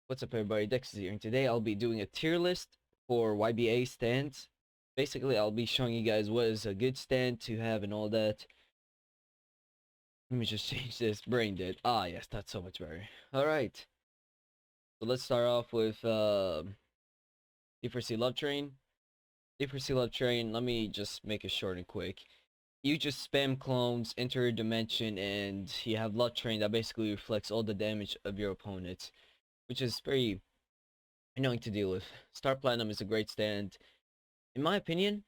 What's up, everybody? Dex is here, and today I'll be doing a tier list for YBA stands. Basically, I'll be showing you guys what is a good stand to have and all that. Let me just change this. Brain dead. Ah, yes, that's so much better. Alright, so let's start off with D4C Love Train. D4C Love Train, let me just make it short and quick. You just spam clones, enter a dimension, and you have Love Train that basically reflects all the damage of your opponent, which is very annoying to deal with. Star Platinum is a great stand. In my opinion,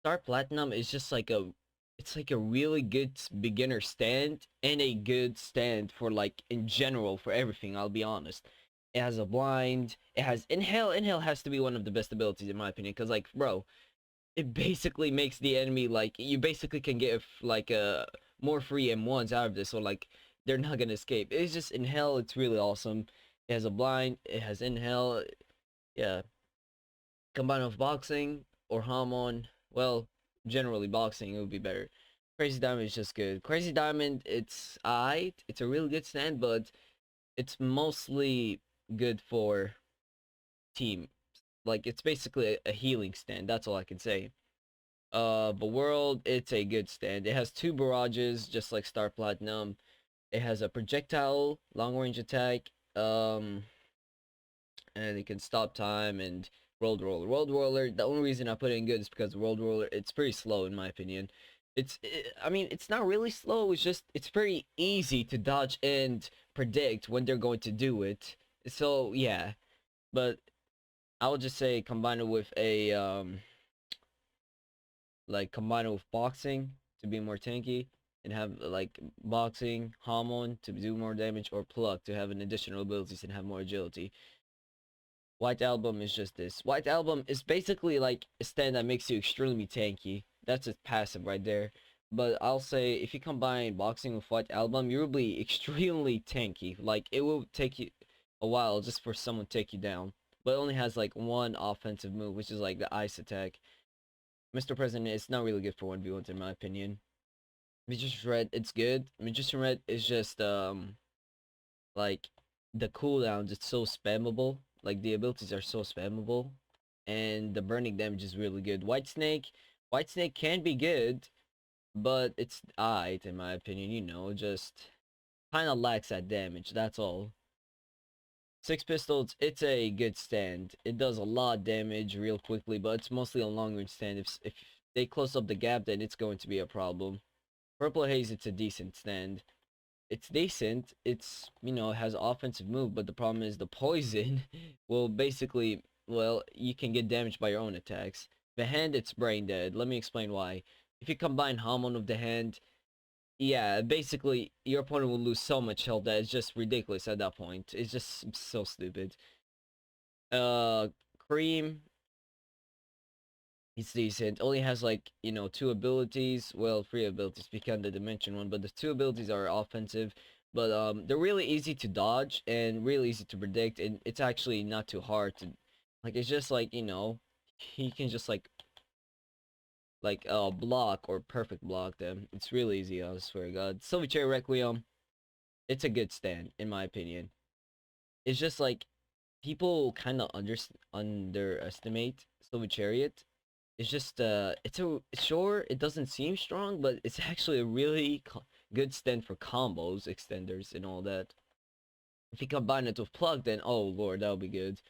Star Platinum is just like it's like a really good beginner stand and a good stand for like in general for everything. I'll be honest. It has a blind. It has inhale. Inhale has to be one of the best abilities in my opinion, because like bro, it basically makes the enemy like you basically can get like more free M1s out of this, so like they're not gonna escape. It's just inhale. It's really awesome. It has a blind. It has inhale. Yeah, combined with boxing or Hamon, well, generally boxing, it would be better. Crazy Diamond is just good. Crazy Diamond, it's alright. It's a really good stand, but it's mostly good for team. Like, it's basically a healing stand. That's all I can say. But World, it's a good stand. It has two barrages, just like Star Platinum. It has a projectile, long range attack, and it can stop time and World Roller. World Roller, the only reason I put it in good is because World Roller, it's pretty slow in my opinion. I mean, it's not really slow, it's just, it's very easy to dodge and predict when they're going to do it. So, yeah. But I would just say combine it with a, like, combine it with boxing to be more tanky. And have, like, boxing, Hamon to do more damage, or pluck to have an additional abilities and have more agility. White Album is just this. White Album is basically like a stand that makes you extremely tanky. That's its passive right there. But I'll say if you combine boxing with White Album, you'll be extremely tanky. Like it will take you a while just for someone to take you down. But it only has like one offensive move, which is like the ice attack. Mr. President is not really good for 1v1s in my opinion. Magician Red, it's good. Magician Red is just like the cooldowns, it's so spammable. Like the abilities are so spammable, and the burning damage is really good. White Snake can be good, but it's alright in my opinion. You know, just kind of lacks that damage. That's all. Six Pistols, it's a good stand. It does a lot of damage real quickly, but it's mostly a long range stand. If they close up the gap, then it's going to be a problem. Purple Haze, it's a decent stand. It's decent. It's, you know, it has offensive move, but the problem is the poison will basically, well, you can get damaged by your own attacks. The hand, it's brain dead. Let me explain why. If you combine Hamon with the hand, yeah, basically your opponent will lose so much health that it's just ridiculous at that point. It's just so stupid. Uh, Cream, it's decent. Only has like, you know, two abilities. Well, three abilities because the dimension one, but the two abilities are offensive. But they're really easy to dodge and really easy to predict, and it's actually not too hard to, like, it's just like, you know, he can just block or perfect block them. It's really easy, I swear to God. Silverchair Requiem, it's a good stand in my opinion. It's just like people kind of underestimate Silver Chariot. It's just it's a sure it doesn't seem strong, but it's actually a really good stand for combos, extenders, and all that. If you combine it with plug, then oh lord, that'll be good.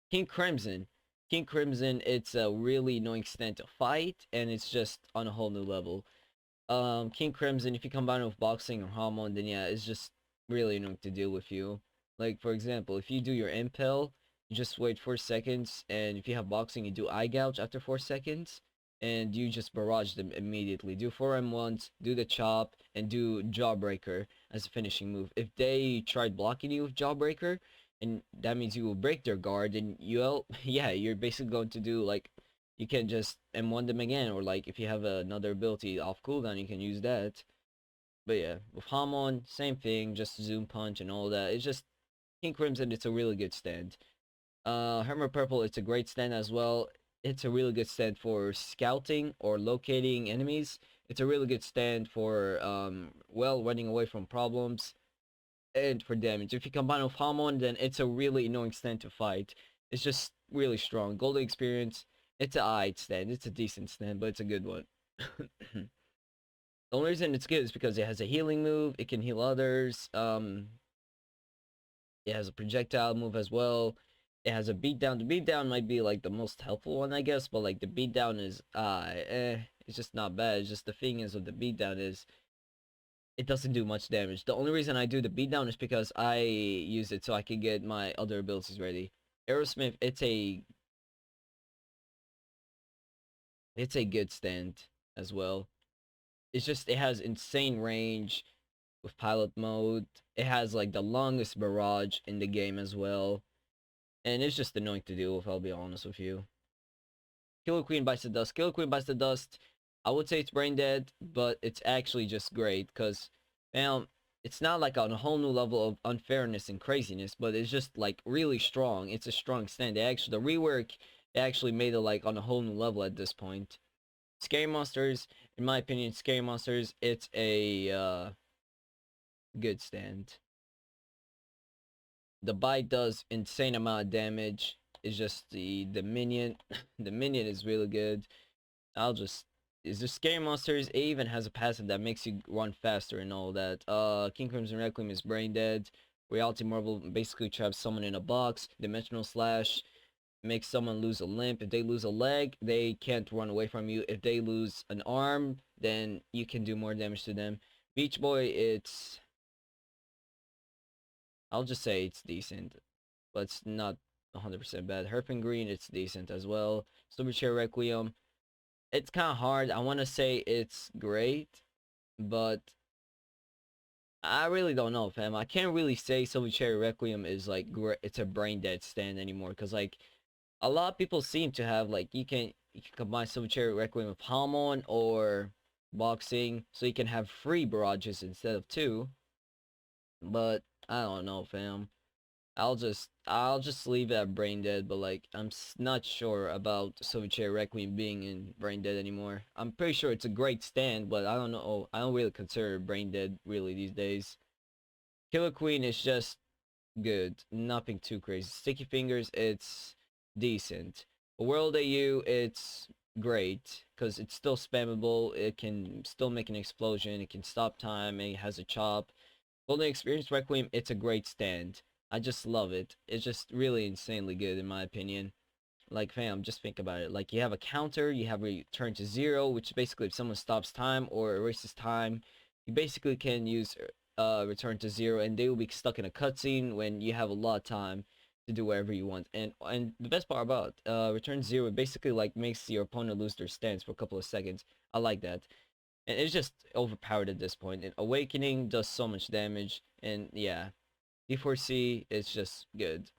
King Crimson, King Crimson, it's a really annoying stand to fight, and it's just on a whole new level. King Crimson, if you combine it with boxing or Hamon, then yeah, it's just really annoying to deal with you. Like for example, if you do your impel, you just wait 4 seconds, and if you have boxing, you do eye gouge after 4 seconds, and you just barrage them immediately. Do 4 M1s, do the chop, and do jawbreaker as a finishing move. If they tried blocking you with jawbreaker, and that means you will break their guard, and you'll yeah, you're basically going to do like you can just M1 them again, or like if you have another ability off cooldown, you can use that. But yeah, with Hamon, same thing, just zoom punch and all that. It's just King Crimson, it's a really good stand. Hermit Purple, it's a great stand as well. It's a really good stand for scouting or locating enemies. It's a really good stand for well, running away from problems. and for damage. If you combine with Hamon, then it's a really annoying stand to fight. It's just really strong. Golden experience, it's a alright stand. It's a decent stand, but it's a good one. The only reason it's good is because it has a healing move. It can heal others. It has a projectile move as well. It has a beatdown. The beatdown might be like the most helpful one, I guess, but like the beatdown is it's just not bad. It's just the thing is with the beatdown is it doesn't do much damage. The only reason I do the beatdown is because I use it so I can get my other abilities ready. Aerosmith, it's a good stand as well. It's just it has insane range with pilot mode. It has like the longest barrage in the game as well. And it's just annoying to deal with, I'll be honest with you. Killer Queen Bites the Dust. Killer Queen Bites the Dust, I would say it's brain dead, but it's actually just great, because, man, it's not like on a whole new level of unfairness and craziness, but it's just, like, really strong. It's a strong stand. The rework, they actually made it, like, on a whole new level at this point. Scary Monsters, in my opinion, Scary Monsters, it's a, good stand. The bite does insane amount of damage. It's just the minion. The minion is really good. Is there Scary Monsters? It even has a passive that makes you run faster and all that. King Crimson Requiem is brain dead. Reality Marvel basically traps someone in a box. Dimensional Slash makes someone lose a limb. If they lose a leg, they can't run away from you. If they lose an arm, then you can do more damage to them. Beach Boy, I'll just say it's decent, but it's not 100% bad. Herping Green, it's decent as well. Silverchair Requiem, it's kind of hard. I want to say it's great, but I really don't know, fam. I can't really say Silverchair Requiem is like it's a brain dead stand anymore, because like a lot of people seem to have like you can combine Silverchair Requiem with Hamon or boxing, so you can have 3 barrages instead of 2. But I don't know, fam. I'll just leave it at brain dead, but like I'm not sure about Silverchair Requiem being in brain dead anymore. I'm pretty sure it's a great stand, but I don't know. I don't really consider brain dead really these days. Killer Queen is just good, nothing too crazy. Sticky Fingers, it's decent. World AU, it's great because it's still spammable. It can still make an explosion. It can stop time. It has a chop. Golden Experience Requiem, it's a great stand. I just love it. It's just really insanely good in my opinion. Like, fam, just think about it. Like, you have a counter, you have return to 0, which basically if someone stops time or erases time, you basically can use return to 0, and they will be stuck in a cutscene when you have a lot of time to do whatever you want. And the best part about return to 0, it basically like makes your opponent lose their stance for a couple of seconds. I like that. And it's just overpowered at this point. And Awakening does so much damage, and yeah, D4C is just good.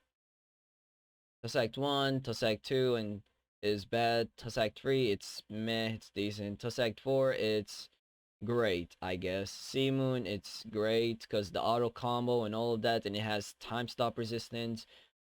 Tuss Act 1, Tuss Act 2 and is bad. Tuss Act 3, it's meh, it's decent. Tuss Act 4, it's great, I guess. Sea Moon, it's great because the auto combo and all of that, and it has time stop resistance.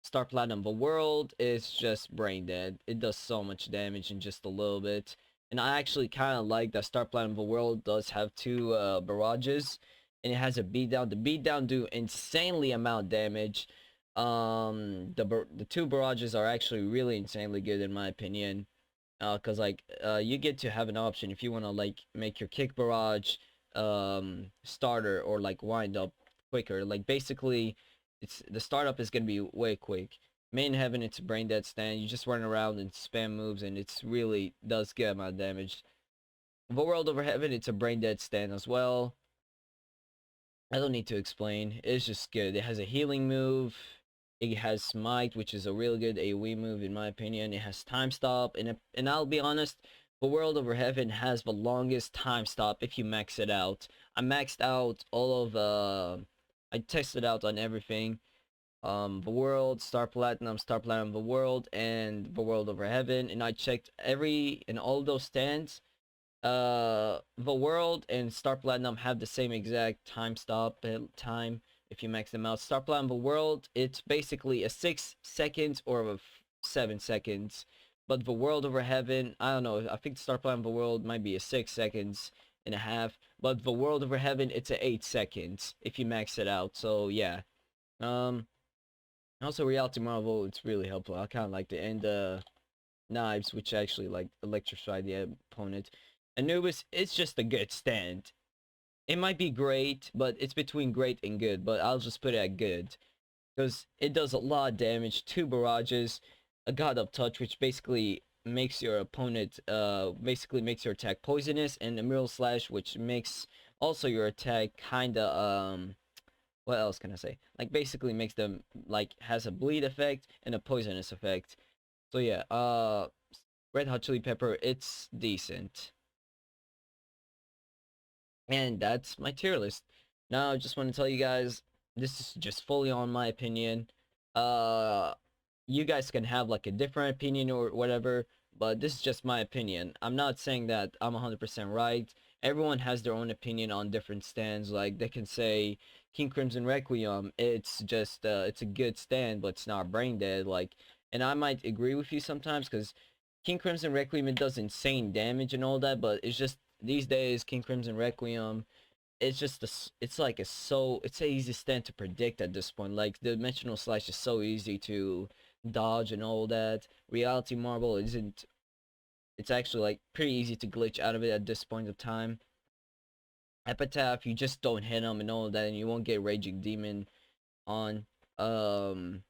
Star Platinum, the world is just brain dead. It does so much damage in just a little bit. And I actually kind of like that Star Platinum, the world does have 2 barrages, and it has a beatdown. The beatdown do insanely amount damage. The 2 barrages are actually really insanely good in my opinion. Cause like you get to have an option if you wanna like make your kick barrage starter or like wind up quicker. Like basically it's the startup is gonna be way quick. Main Heaven, it's a brain dead stand. You just run around and spam moves and it's really does get amount of damage. The World Over Heaven, it's a brain dead stand as well. I don't need to explain. It's just good. It has a healing move. It has Smite, which is a really good AoE move in my opinion. It has Time Stop, and I'll be honest, the World Over Heaven has the longest time stop if you max it out. I maxed out all of I tested out on everything. The World, Star Platinum, the World, and the World Over Heaven, and I checked every and all those stands. The World and Star Platinum have the same exact time stop time if you max them out. Star Platinum the World, it's basically a 6 seconds or a 7 seconds. But the World Over Heaven, I don't know, I think Star Platinum the World might be a 6 seconds. 7.5. But the World Over Heaven, it's a 8 seconds if you max it out. So yeah. Also Reality Marvel, it's really helpful. I kind of like the end knives, which actually like electrify the opponent. Anubis, it's just a good stand. It might be great, but it's between great and good. But I'll just put it at good because it does a lot of damage. 2 barrages, a God of Touch, which basically makes your opponent basically makes your attack poisonous, and a Mural Slash, which makes also your attack kinda what else can I say? Like basically makes them like has a bleed effect and a poisonous effect. So yeah, Red Hot Chili Pepper, it's decent. And that's my tier list. Now I just want to tell you guys, this is just fully on my opinion. Uh you guys can have like a different opinion or whatever, but this is just my opinion. I'm not saying that I'm 100% right. Everyone has their own opinion on different stands. Like they can say King Crimson Requiem, it's just it's a good stand, but it's not brain dead. Like, and I might agree with you sometimes because King Crimson Requiem, it does insane damage and all that, but it's just these days King Crimson Requiem, it's just it's like it's a easy stand to predict at this point. Like the Dimensional Slash is so easy to dodge and all that. Reality Marble isn't. It's actually like pretty easy to glitch out of it at this point of time. Epitaph, you just don't hit them and all that, and you won't get Raging Demon on. Um,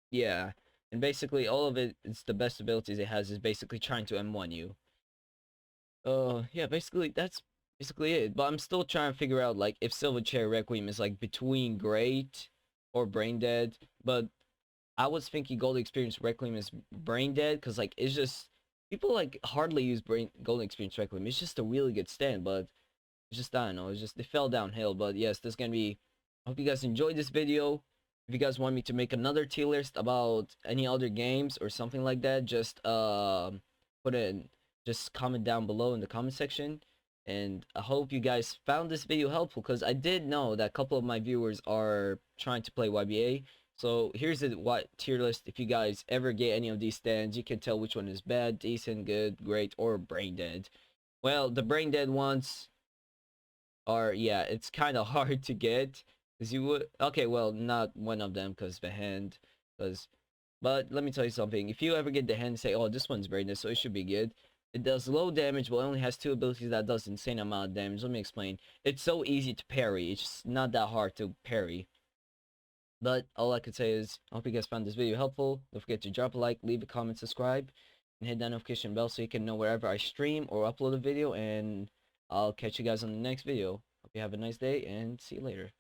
yeah, and basically all of it, it's the best abilities it has is basically trying to M1 you. Yeah, basically that's basically it. But I'm still trying to figure out like if Silver Cherry Requiem is like between great or brain dead. But I was thinking Gold Experience Requiem is brain dead because like it's just people like hardly use brain Golden Experience Requiem. It's just a really good stand, but it's just I don't know. It's just it fell downhill. But yes, this is gonna be. I hope you guys enjoyed this video. If you guys want me to make another tier list about any other games or something like that, just put it in, just comment down below in the comment section. And I hope you guys found this video helpful because I did know that a couple of my viewers are trying to play YBA. So here's the what tier list. If you guys ever get any of these stands, you can tell which one is bad, decent, good, great, or brain dead. Well, the brain dead ones are, yeah, it's kind of hard to get because you would, okay, well, not one of them because the hand, because, but let me tell you something. If you ever get the hand, say, oh, this one's brainless, so it should be good. It does low damage, but only has 2 abilities that does insane amount of damage. Let me explain. It's so easy to parry. It's just not that hard to parry. But all I could say is, I hope you guys found this video helpful. Don't forget to drop a like, leave a comment, subscribe, and hit that notification bell so you can know wherever I stream or upload a video. And I'll catch you guys on the next video. Hope you have a nice day and see you later.